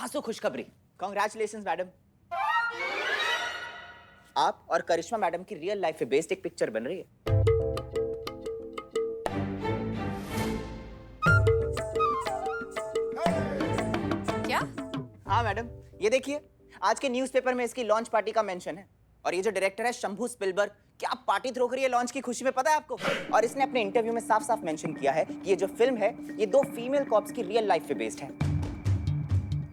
तरासू खुशखबरी, congratulations madam. आप और करिश्मा मैडम की रियल लाइफ पे बेस्ड एक पिक्चर बन रही है। क्या? हाँ मैडम, ये देखिए, आज के न्यूज़पेपर में इसकी लॉन्च पार्टी का मेंशन है। और ये जो डायरेक्टर है शंभू स्पिलबर्ग, क्या पार्टी थ्रो करी है लॉन्च की खुशी में, पता है आपको? और इसने अपने इंटरव्यू में साफ साफ मेंशन किया है कि ये जो फिल्म है ये 2 फीमेल कॉप्स की रियल लाइफ पे बेस्ड है।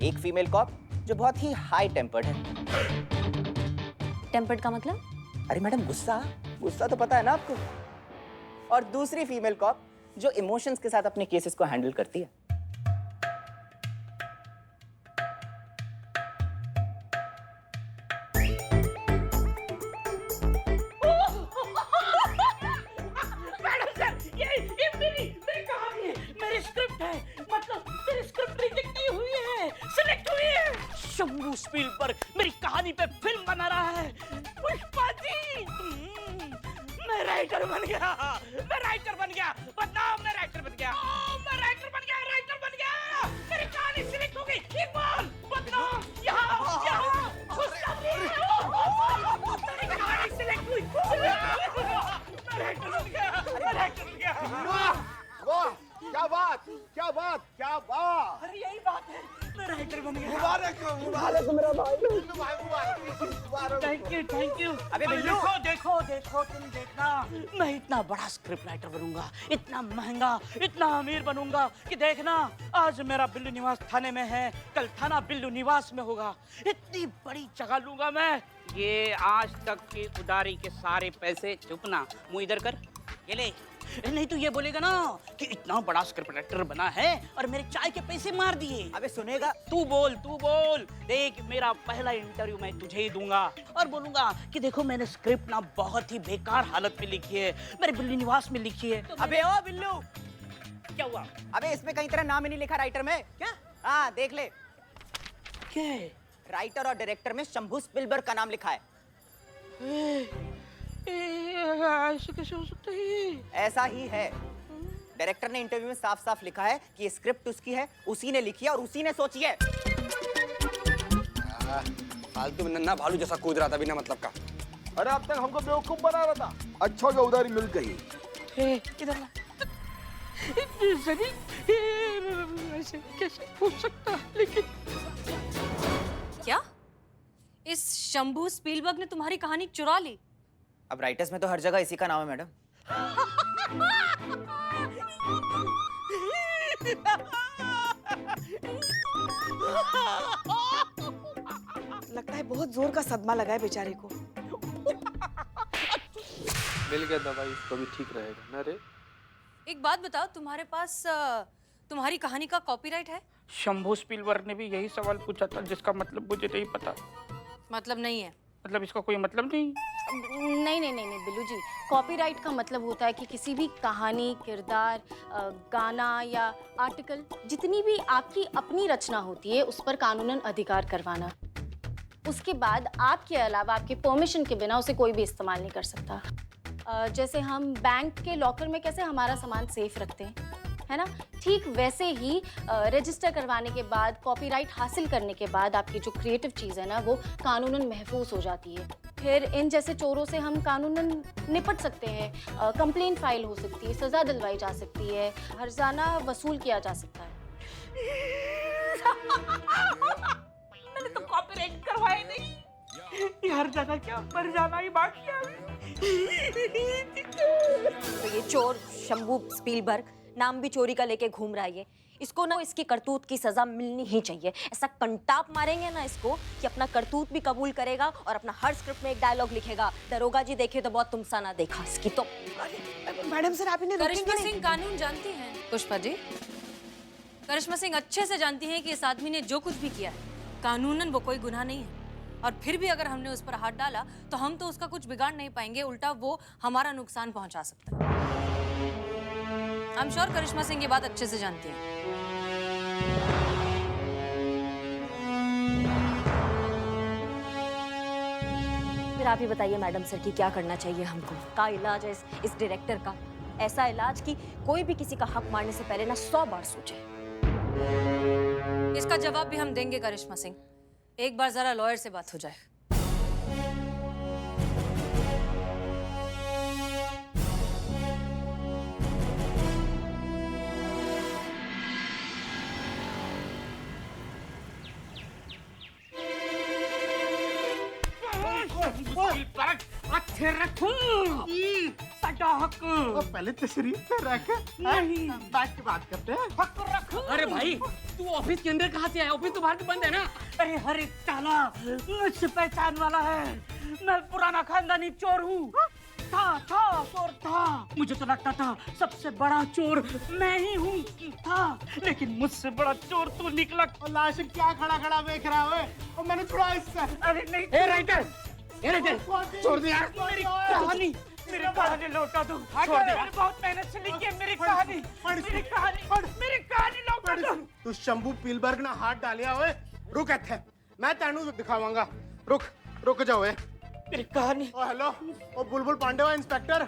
एक फीमेल कॉप जो बहुत ही हाई टेम्पर्ड है। टेम्पर्ड का मतलब? अरे मैडम, गुस्सा गुस्सा तो पता है ना आपको। और दूसरी फीमेल कॉप जो इमोशंस के साथ अपने केसेस को हैंडल करती है। शंभू स्पीलबर्ग मेरी कहानी पे फिल्म बना रहा है। पुष्पा जी, मैं राइटर बन गया, मैं राइटर बन गया, बदनाम, मैं राइटर बन गया, मैं राइटर बन गया, राइटर बन गया। मेरी कहानी सिलेक्ट हो गई। इकबाल, बदनाम, यहाँ पुष्पा जी, मेरी कहानी सिलेक्ट हुई। मैं राइटर बन गया, मैं राइटर बन गया। वाह, क्या बात, क्या बात, क्या बात। अरे यही बात है, मैं राइटर बन गया। मुबारक हो, मुबारक हो मेरा भाई, मुबारक। Thank you. अबे बिल्लू, देखो तुम देखना, मैं इतना बड़ा स्क्रिप्ट राइटर बनूंगा, इतना महंगा, इतना अमीर बनूंगा कि देखना, आज मेरा बिल्लू निवास थाने में है, कल थाना बिल्लू निवास में होगा। इतनी बड़ी जगह लूंगा मैं। ये आज तक की उधारी के सारे पैसे चुपना, मुंह इधर कर, ये ले। नहीं तो ये बोलेगा ना कि इतना बड़ा स्क्रिप्ट राइटर बना है और मेरे चाय के पैसे मार दिए। अबे सुनेगा? तू बोल देख, मेरा पहला इंटरव्यू मैं तुझे ही दूंगा और बोलूंगा कि देखो मैंने स्क्रिप्ट ना बहुत ही बेकार हालत में लिखी है, मेरे बिल्लू निवास में लिखी है। तो अबे ओ बिल्लू, क्या हुआ? अबे इसमें कहीं तेरा नाम ही नहीं लिखा राइटर में क्या? हाँ देख ले, क्या? राइटर और डायरेक्टर में शंभू स्पिलबर्ग का नाम लिखा है। ऐसे कैसे हो सकता है? ऐसा ही है। डायरेक्टर ने इंटरव्यू में साफ साफ लिखा है कि ये स्क्रिप्ट उसकी है, उसी ने लिखी है और उसी ने सोची है। फालतू में नन्हा भालू जैसा कूद रहा था बिना मतलब का। अरे अब तक हमको बेवकूफ बना रहा था, अच्छा जो उधारी मिल गई। इधर ला। ऐसे कैसे हो सकता? लेकिन क्या? इस शंभू स्पीलबर्ग ने तुम्हारी कहानी चुरा ली? अब राइटर्स में तो हर जगह इसी का नाम है मैडम। लगता है बहुत जोर का सदमा लगा है बेचारे को। मिल गया दवाई, इसको भी ठीक रहेगा ना रे। एक बात बताओ, तुम्हारे पास तुम्हारी कहानी का कॉपीराइट है? शंभू स्पीलबर्ग ने भी यही सवाल पूछा था, जिसका मतलब मुझे नहीं पता। मतलब नहीं है? मतलब इसका कोई मतलब नहीं? नहीं बिल्लू जी, कॉपीराइट का मतलब होता है कि किसी भी कहानी, किरदार, गाना या आर्टिकल, जितनी भी आपकी अपनी रचना होती है उस पर कानूनन अधिकार करवाना। उसके बाद आपके अलावा, आपके परमिशन के बिना उसे कोई भी इस्तेमाल नहीं कर सकता। जैसे हम बैंक के लॉकर में कैसे हमारा सामान सेफ रखते हैं, है ना, ठीक वैसे ही रजिस्टर करवाने के बाद, कॉपीराइट हासिल करने के बाद आपकी जो क्रिएटिव चीज़ है ना वो कानूनन महफूज हो जाती है। फिर इन जैसे चोरों से हम कानूनन निपट सकते हैं, कंप्लेन फाइल हो सकती है, सज़ा दिलवाई जा सकती है, हर्जाना वसूल किया जा सकता है। मैंने तो कॉपीराइट करवाया नहीं यार, जाना क्या, मर जाना ही बाकी है। तो ये चोर शंभू स्पीलबर्ग नाम भी चोरी का लेके घूम रहा है। इसको ना इसकी करतूत की सजा मिलनी ही चाहिए। ऐसा कंटाप मारेंगे ना इसको कि अपना करतूत भी कबूल करेगा और अपना हर स्क्रिप्ट में एक डायलॉग लिखेगा, दरोगा जी देखे तो बहुत तुमसा ना देखा इसकी। तो मैडम सर, आप इन्हें करिश्मा सिंह कानून जानती हैं पुष्पा जी। करिश्मा सिंह अच्छे से जानती हैं कि इस आदमी ने जो कुछ भी किया है कानूनन वो कोई गुनाह नहीं है, और फिर भी अगर हमने उस पर हाथ डाला तो हम तो उसका कुछ बिगाड़ नहीं पाएंगे, उल्टा वो हमारा नुकसान पहुंचा सकता है। आई एम श्योर करिश्मा सिंह ये बात अच्छे से जानती है। फिर आप ही बताइए मैडम सर कि क्या करना चाहिए हमको? का इलाज है इस डायरेक्टर का, ऐसा इलाज कि कोई भी किसी का हक मारने से पहले ना 100 बार सोचे। इसका जवाब भी हम देंगे करिश्मा सिंह। एक बार जरा लॉयर से बात हो जाए। अच्छे रखूं सटाहक पहले तशरीफ पे रख नहीं बैठ के बात करते हैं। अरे भाई तू ऑफिस के अंदर कहाँ से आया? ऑफिस तो बाहर बंद है ना। अरे हरे ताला मुझसे पहचान वाला है। मैं पुराना खानदानी चोर हूँ। था चोर था। मुझे तो लगता था सबसे बड़ा चोर मैं ही हूँ था, लेकिन मुझसे बड़ा चोर तू निकला। और लाश क्या खड़ा खड़ा देख रहा है और मैंने छुड़ा इससे। अरे नहीं राइटर छोड़ दे यार। मेरी कहानी लौटा दो। छोड़ दे। मैंने बहुत मेहनत से लिखी है मेरी कहानी लौटा दो। तू शंभू पीलबर्ग ना हाथ डालिया हुए। रुक इत्थे मैं तेनू दिखावांगा। रुक जाओ। मेरी कहानी। ओ हेलो ओ बुलबुल पांडे हो इंस्पेक्टर।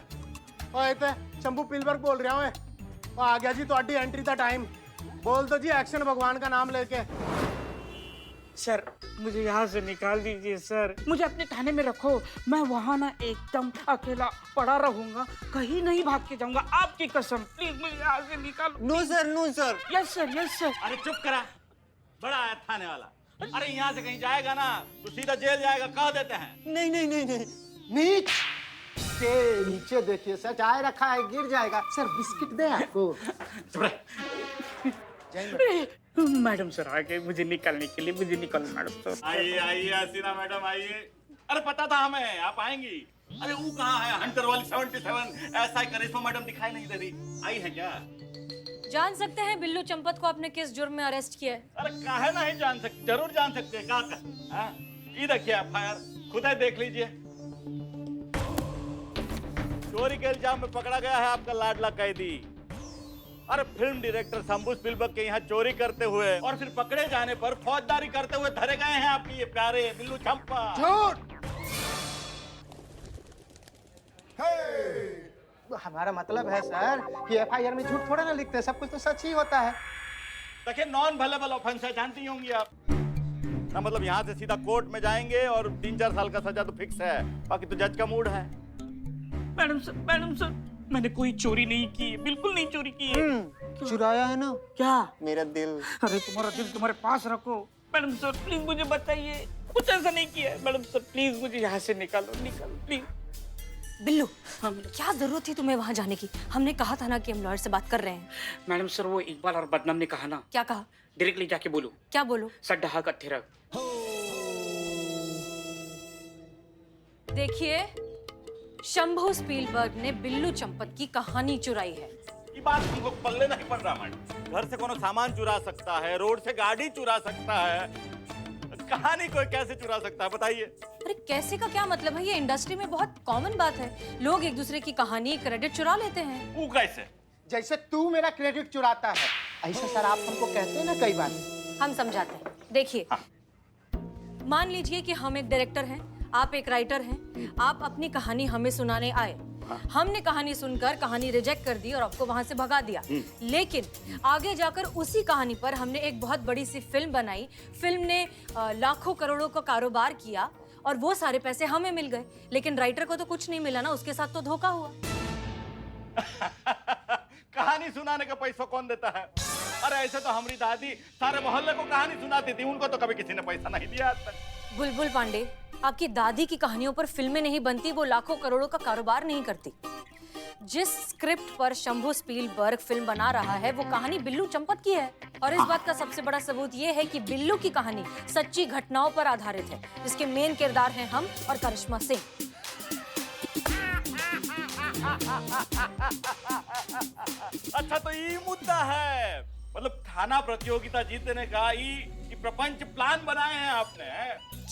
ओ इत्थे शंभू पीलबर्ग बोल रहा हूं। ओ आ गया जी ਤੁਹਾਡੀ एंट्री का टाइम। बोल दो जी एक्शन भगवान का नाम लेके। सर मुझे यहाँ से निकाल दीजिए सर। मुझे अपने थाने में रखो। मैं वहाँ ना एकदम अकेला पड़ा रहूंगा, कहीं नहीं भाग के जाऊंगा। आपकी कसम प्लीज मुझे यहाँ से निकालो। नो सर यस सर अरे चुप करा, बड़ा आया थाने वाला। अरे यहाँ से कहीं जाएगा ना तो सीधा जेल जाएगा, कह देते हैं। नहीं नीच के नीचे देखिए सर, चाय रखा है गिर जाएगा। सर बिस्किट दे आपको। मैडम सर आ गए मुझे निकालने के लिए। मुझे निकालो मैडम सर। आइए हसीना मैडम आइए। अरे पता था हमें आप आएंगी। अरे वो कहाँ है हंटर वाली 77? ऐसा ही करिश्मा मैडम दिखाई नहीं दे रही। आई है क्या? जान सकते हैं बिल्लू चंपत को आपने किस जुर्म में अरेस्ट किया है? अरे काहे नहीं जान सकते, जरूर जान सकते हैं। क्या ये देखिए FIR खुद ही देख लीजिए। चोरी के इल्जाम में पकड़ा गया है आपका लाडला कैदी। अरे फिल्म डायरेक्टर शंभू स्पिलबर्ग के यहाँ चोरी करते हुए और फिर पकड़े जाने पर फौजदारी करते हुए धरे गए हैं आपके ये प्यारे बिल्लू चंपा। झूठ। हमारा मतलब है सर कि FIR में झूठ थोड़ा ना लिखते, सब कुछ तो सच ही होता है। देखिए नॉन वेलेबल ऑफेंस है, जानती होंगी आप ना। मतलब यहाँ से सीधा कोर्ट में जाएंगे और 3-4 साल का सजा तो फिक्स है, बाकी तो जज का मूड है। मैडम सर मैंने कोई चोरी नहीं की है, बिल्कुल नहीं चोरी की है। चुराया है ना क्या? मेरा दिल। अरे तुम्हारा दिल तुम्हारे पास रखो। मैडम सर प्लीज मुझे बताइए, कुछ ऐसा नहीं किया है। मैडम सर प्लीज मुझे यहाँ से निकालो प्लीज। बिल्लू क्या जरूरत थी तुम्हें वहां जाने की? हमने कहा था ना कि हम लॉयर से बात कर रहे हैं। मैडम सर वो इकबाल और बदनाम ने कहा ना। क्या कहा? डायरेक्टली जाके बोलो। क्या बोलो? सड्डा कत्थे रख। देखिए शंभू स्पीलबर्ग ने बिल्लू चंपत की कहानी चुराई है। ये बात तुमको पल्ले नहीं पड़ रहा मैडम। घर से कोनो सामान चुरा सकता है, रोड से गाड़ी चुरा सकता है, कहानी कोई कैसे चुरा सकता है बताइए? अरे कैसे का क्या मतलब है? ये इंडस्ट्री में बहुत कॉमन बात है। लोग एक दूसरे की कहानी क्रेडिट चुरा लेते हैं। वो कैसे? जैसे तू मेरा क्रेडिट चुराता है ऐसा सर आप हमको कहते हैं ना कई बार। हम समझाते हैं। देखिए मान लीजिए कि हम एक डायरेक्टर हैं, आप एक राइटर हैं। आप अपनी कहानी हमें सुनाने आए। हमने कहानी सुनकर कहानी रिजेक्ट कर दी और आपको वहां से भगा दिया। लेकिन आगे जाकर उसी कहानी पर हमने एक बहुत बड़ी सी फिल्म बनाई। फिल्म ने लाखों करोड़ों का कारोबार किया और वो सारे पैसे हमें मिल गए, लेकिन राइटर को तो कुछ नहीं मिला ना, उसके साथ तो धोखा हुआ। कहानी सुनाने का पैसा कौन देता है? अरे ऐसे तो हमारी दादी सारे मोहल्ले को कहानी सुनाती थी, उनको तो कभी किसी ने पैसा नहीं दिया आज तक। बुलबुल पांडे, आपकी दादी की कहानियों पर फिल्में नहीं बनती, वो लाखों करोड़ों का कारोबार नहीं करती। जिस स्क्रिप्ट पर शंभू स्पीलबर्ग फिल्म बना रहा है वो कहानी बिल्लू चंपत की है। और इस बात का सबसे बड़ा सबूत ये है कि बिल्लू की कहानी सच्ची घटनाओं पर आधारित है, जिसके मेन किरदार हैं हम और करिश्मा सिंह। अच्छा तो ये मुद्दा है, मतलब थाना प्रतियोगिता जीतने का ये प्रपंच प्लान बनाए हैं आपने?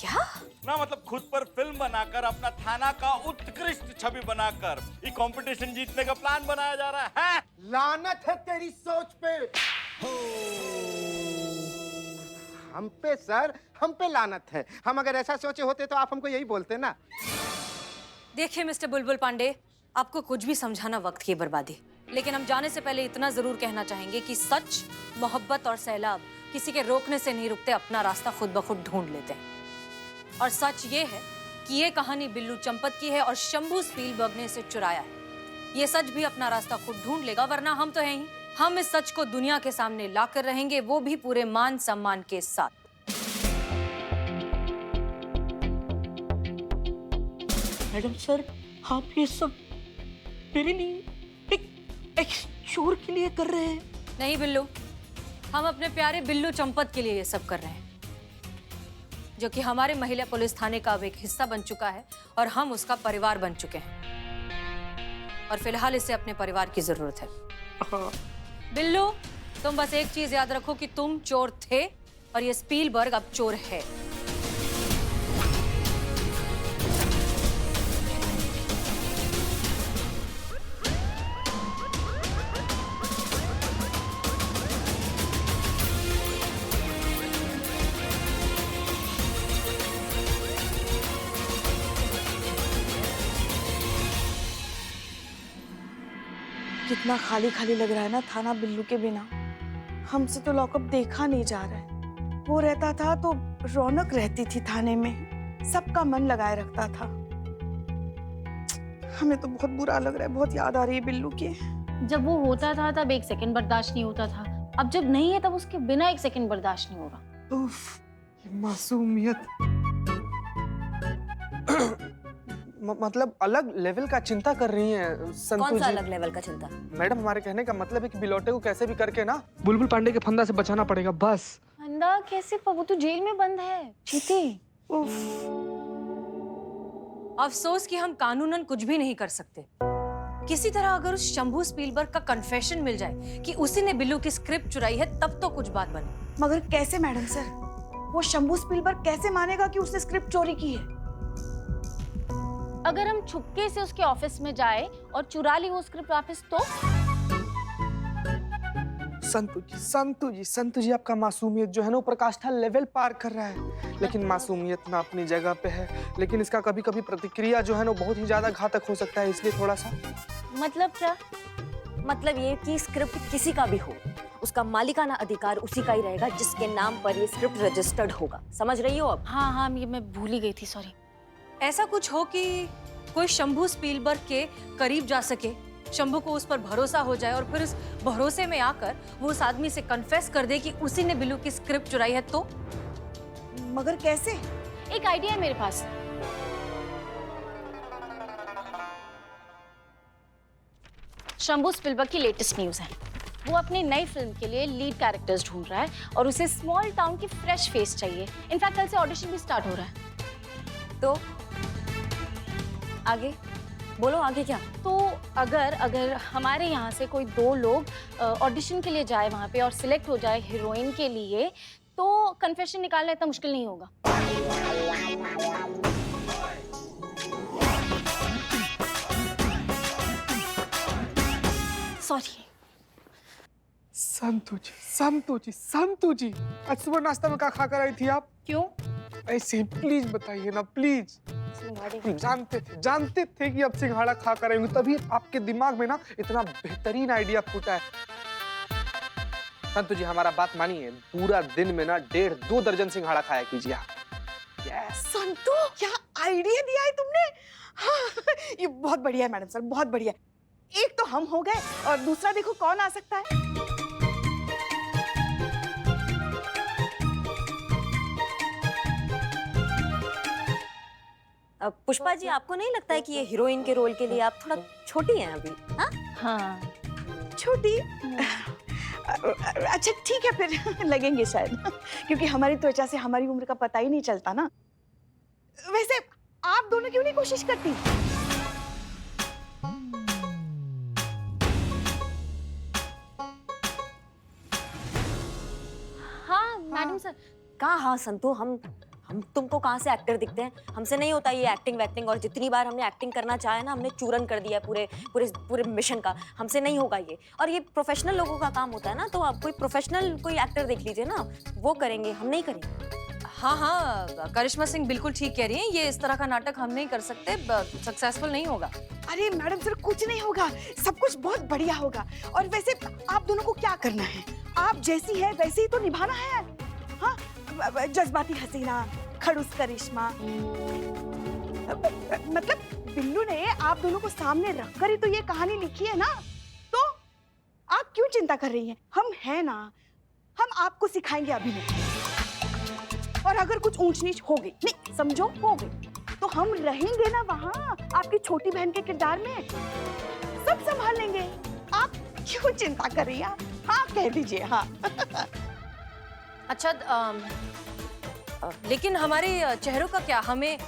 क्या ना मतलब खुद पर फिल्म बनाकर अपना थाना का उत्कृष्ट छवि बनाकर ये कंपटीशन जीतने का प्लान बनाया जा रहा है? लानत है तेरी सोच पे। हम पे सर, हम पे लानत है। हम अगर ऐसा सोचे होते तो आप हमको यही बोलते ना। देखिए मिस्टर बुलबुल पांडे, आपको कुछ भी समझाना वक्त की बर्बादी। लेकिन हम जाने से पहले इतना जरूर कहना चाहेंगे कि सच, मोहब्बत और सैलाब किसी के रोकने से नहीं रुकते, अपना रास्ता खुद ब खुद ढूंढ लेते हैं। और सच ये है कि ये कहानी बिल्लू चंपत की है और शंभू स्पीलबर्ग ने इसे चुराया है। ये सच भी अपना रास्ता खुद ढूंढ लेगा, वरना हम तो हैं ही। हम इस सच को दुनिया के सामने लाकर रहेंगे, वो भी पूरे मान सम्मान के साथ। मैडम सर, आप ये सब मेरे लिए एक चोर के लिए कर रहे हैं? नहीं बिल्लू, हम अपने प्यारे बिल्लू चंपत के लिए ये सब कर रहे हैं, जो कि हमारे महिला पुलिस थाने का अब एक हिस्सा बन चुका है और हम उसका परिवार बन चुके हैं। और फिलहाल इसे अपने परिवार की जरूरत है। बिल्लू, तुम बस एक चीज याद रखो कि तुम चोर थे और ये स्पीलबर्ग अब चोर है। कितना खाली खाली लग रहा है ना थाना बिल्लू के बिना। हमसे तो लॉकअप देखा नहीं जा रहा है। वो रहता था तो रौनक रहती थी थाने में, सबका मन लगाए रखता था। हमें तो बहुत बुरा लग रहा है, बहुत याद आ रही है बिल्लू की। जब वो होता था तब एक सेकंड बर्दाश्त नहीं होता था, अब जब नहीं है तब उसके बिना एक सेकंड बर्दाश्त नहीं होगा। उफ, ये मासूमियत। मतलब अलग लेवल का चिंता कर रही हैं संतू कौन सा जी। अलग लेवल का चिंता? मैडम, हमारे कहने का मतलब है कि बिलोटे को कैसे भी करके ना बुलबुल पांडे के फंदा से बचाना पड़ेगा, बस। फंदा कैसे? वो तो जेल में बंद है। चीते। अफसोस कि हम कानूनन कुछ भी नहीं कर सकते। किसी तरह अगर उस शंभू स्पीलबर्ग का कन्फेशन मिल जाए कि उसी ने बिल्लू की स्क्रिप्ट चुराई है, तब तो कुछ बात बने। मगर कैसे मैडम सर? वो शंभू स्पीलबर्ग कैसे मानेगा कि उसने स्क्रिप्ट चोरी की है? अगर हम छुपके से उसके ऑफिस में जाए और चुरा ली वो स्क्रिप्ट वापस तो? संतू जी आपका मासूमियत जो है ना वो प्रकाष्ठा लेवल पार कर रहा है। लेकिन मासूमियत ना अपनी जगह पे है, लेकिन इसका कभी कभी प्रतिक्रिया जो है ना बहुत ही ज्यादा घातक हो सकता है, इसलिए थोड़ा सा। मतलब क्या? मतलब ये कि स्क्रिप्ट किसी का भी हो, उसका मालिकाना अधिकार उसी का ही रहेगा जिसके नाम पर ये स्क्रिप्ट रजिस्टर्ड होगा। समझ रही हो अब? हाँ, ये मैं भूल ही गई थी, सॉरी। ऐसा कुछ हो कि कोई शंभू स्पीलबर्ग के करीब जा सके, शंभू को उस पर भरोसा हो जाए और फिर उस भरोसे में आकर वो उस आदमी से कन्फेस कर दे कि उसी ने बिल्लू की स्क्रिप्ट चुराई है, तो? मगर कैसे? एक आइडिया है मेरे पास। शंभू स्पीलबर्ग की लेटेस्ट न्यूज़ है। वो अपनी नई फिल्म के लिए लीड कैरेक्टर्स ढूंढ रहा है और उसे स्मॉल टाउन की फ्रेश फेस चाहिए। इनफैक्ट कल से ऑडिशन भी स्टार्ट हो रहा है। तो आगे बोलो, आगे क्या? तो अगर हमारे यहाँ से कोई 2 लोग ऑडिशन के लिए जाए वहाँ पे और सिलेक्ट हो जाए हीरोइन के लिए, तो कन्फेशन निकालना इतना मुश्किल नहीं होगा। सॉरी। संतू जी, आज सुबह नाश्ता में क्या खा कर आई थी आप? क्यों? ऐसे ही प्लीज बताइए ना, प्लीज। जानते थे कि अब सिंघाड़ा खा कर आएंगे, तभी आपके दिमाग में ना इतना बेहतरीन आइडिया फूटा है। संतू जी, हमारा बात मानिए, पूरा दिन में ना 1.5-2 दर्जन सिंघाड़ा खाया कीजिए आप। यस संतू, क्या आइडिया दिया है तुमने। हाँ, ये बहुत बढ़िया है मैडम सर, बहुत बढ़िया। एक तो हम हो गए और दूसरा देखो कौन आ सकता है। पुष्पा जी, आपको नहीं लगता है कि ये हीरोइन के रोल के लिए आप थोड़ा छोटी हैं अभी? हाँ, छोटी? अच्छा ठीक है, फिर लगेंगे शायद, क्योंकि हमारी त्वचा से हमारी उम्र का पता ही नहीं चलता ना। वैसे आप दोनों क्यों नहीं कोशिश करती? हाँ मैडम सर। कहाँ हाँ संतू, हम तुमको कहाँ से एक्टर दिखते हैं? हमसे नहीं होता ये एक्टिंग वैक्टिंग, और जितनी बार हमने एक्टिंग करना चाहे ना, हमने चूरन कर दिया पूरे मिशन का। हमसे नहीं होगा ये, और ये प्रोफेशनल लोगों का काम होता है ना, तो आप कोई प्रोफेशनल कोई एक्टर देख लीजिए ना, वो करेंगे, हम नहीं करेंगे। हाँ हाँ, करिश्मा सिंह बिल्कुल ठीक कह रही हैं। ये इस तरह का नाटक हम नहीं कर सकते, सक्सेसफुल नहीं होगा। अरे मैडम सर, कुछ नहीं होगा, सब कुछ बहुत बढ़िया होगा। और वैसे आप दोनों को क्या करना है? आप जैसी है वैसे ही तो निभाना है। हाँ, जज्बाती हसीना, खड़ूस करिश्मा। मतलब बिल्लू ने आप दोनों को सामने रखकर ही तो ये कहानी लिखी है ना, तो आप क्यों चिंता कर रही हैं? हम हैं ना, हम आपको सिखाएंगे अभिनय। और अगर कुछ ऊंच नीच हो गई, नहीं समझो हो गई, तो हम रहेंगे ना वहाँ आपकी छोटी बहन के किरदार में, सब संभाल लेंगे। आप क्यों चिंता कर रही हैं? हाँ कह दीजिए हाँ। अच्छा, लेकिन हमारे चेहरों का क्या? हमें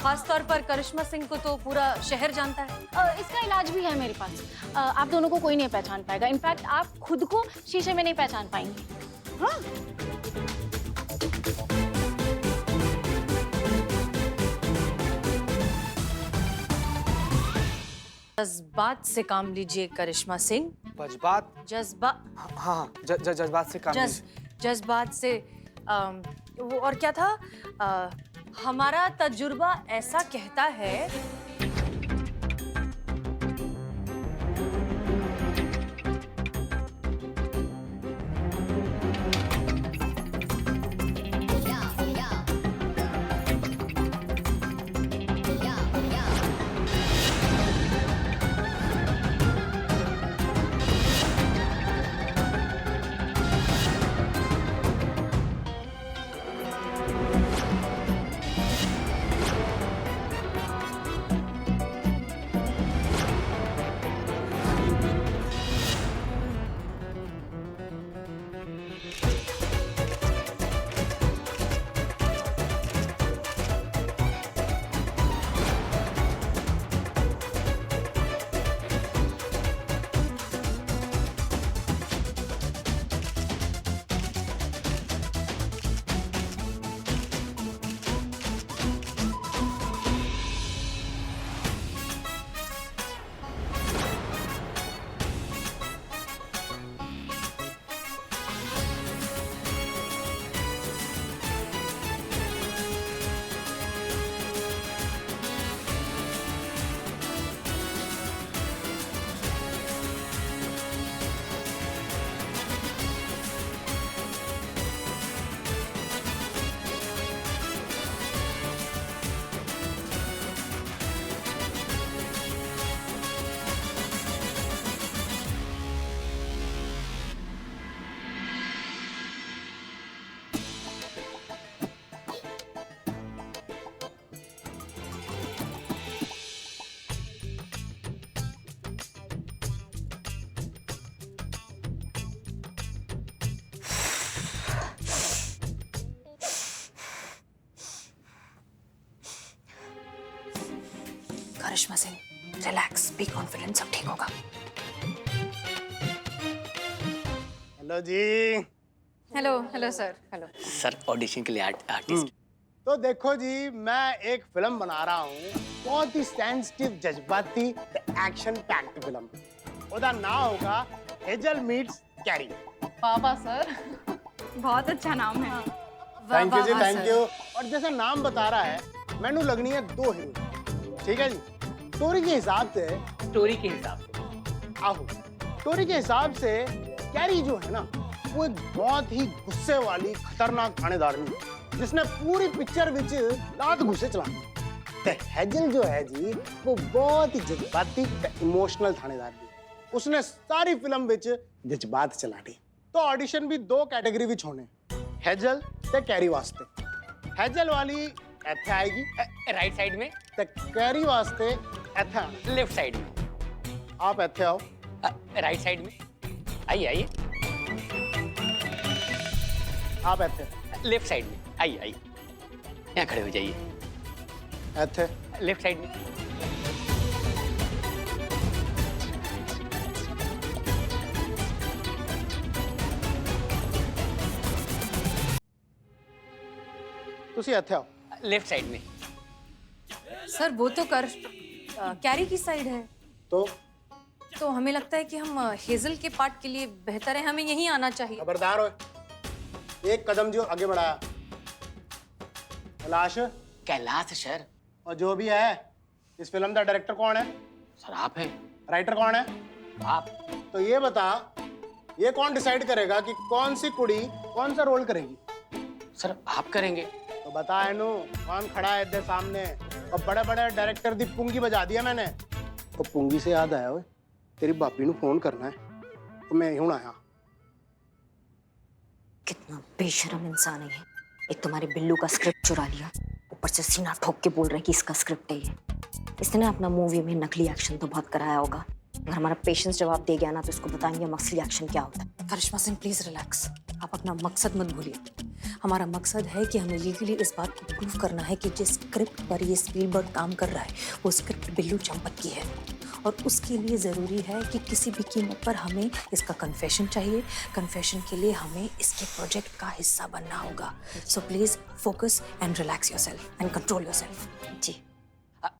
खास तौर पर करिश्मा सिंह को तो पूरा शहर जानता है। इसका इलाज भी है मेरे पास। आप दोनों को कोई नहीं पहचान पाएगा। इनफैक्ट आप खुद को शीशे में नहीं पहचान पाएंगे। हाँ? जज्बात से काम लीजिए करिश्मा सिंह। जज्बात? हाँ, जज्बात से काम लीजिए। जज्बात से वो और क्या था? हमारा तजुर्बा ऐसा कहता है। Karishma Singh, relax, be confident, सब ठीक होगा। हेलो जी। Hello hello sir. Hello sir, audition के लिए आर्टिस्ट। तो देखो जी, मैं एक फिल्म बना रहा हूँ, बहुत ही सेंसिटिव, जज्बाती, एक्शन पैक्ड फिल्म। उसका नाम होगा हेजल मीट्स कैरी। पापा सर, बहुत अच्छा नाम है। थैंक यू जी, थैंक यू। और जैसा नाम बता रहा है, मैंने लगनी है 2 हीरो, ठीक है जी। स्टोरी के हिसाब से आहो, स्टोरी के हिसाब से कैरी जो है ना, वो एक बहुत ही गुस्से वाली खतरनाक थानेदारनी है, जिसने पूरी पिक्चर विच लात गुस्से चला। हेजल जो है जी, वो बहुत ही जज्बाती इमोशनल थानेदारनी है। उसने सारी फिल्म विच जज्बात चला दी। तो ऑडिशन भी 2 कैटेगरी विच होने, हेजल ते कैरी वास्ते। हेजल वाली इत्थे आएगी राइट साइड में, ते कैरी वास्ते इत्थे आना। लेफ्ट साइड में। आप इत्थे आओ। राइट साइड में। आइए आइए। आप इत्थे। लेफ्ट साइड में। आइए आइए, यहाँ खड़े हो जाइए। इत्थे। लेफ्ट साइड में। तुसी इत्थे आओ। लेफ्ट साइड में। सर, वो तो कैरी की साइड है, तो हमें लगता है कि हम हेजल के पार्ट के लिए बेहतर है, हमें यहीं आना चाहिए। खबरदार हो, एक कदम जो आगे बढ़ाया कैलाश, कैलाश सर। और जो भी है, इस फिल्म का डायरेक्टर कौन है? सर आप हैं। राइटर कौन है? आप। तो ये बता, ये कौन डिसाइड करेगा कि कौन सी कुड़ी कौन सा रोल करेगी? सर आप करेंगे। तो बता एनू, कौन खड़ा है इधर सामने? और बड़े बड़े डायरेक्टर दी पुंगी बजा दिया मैंने। तो पुंगी से याद आया, ओए तेरी भाभी नू फोन करना है, तो मैं यूं आया। कितना बेशरम इंसान है ये। एक तुम्हारे बिल्लू का स्क्रिप्ट चुरा लिया, ऊपर से सीना ठोक के बोल रहे हैं कि इसका स्क्रिप्ट है ये। इसने ना अपना मूवी में नकली एक्शन तो बहुत कराया होगा, अगर हमारा पेशेंस जवाब दे गया ना तो इसको बताएंगे हम असली एक्शन क्या होता है। करिश्मा सिंह प्लीज रिलैक्स, आप अपना मकसद मत भूलिए। हमारा मकसद है कि हमें लीगली इस बात को प्रूव करना है कि जिस स्क्रिप्ट पर ये स्पीलबर्ग काम कर रहा है वो स्क्रिप्ट बिल्लू चंपक की है, और उसके लिए ज़रूरी है कि किसी भी कीमत पर हमें इसका कन्फेशन चाहिए। कन्फेशन के लिए हमें इसके प्रोजेक्ट का हिस्सा बनना होगा। So please focus and relax yourself and control yourself. Ji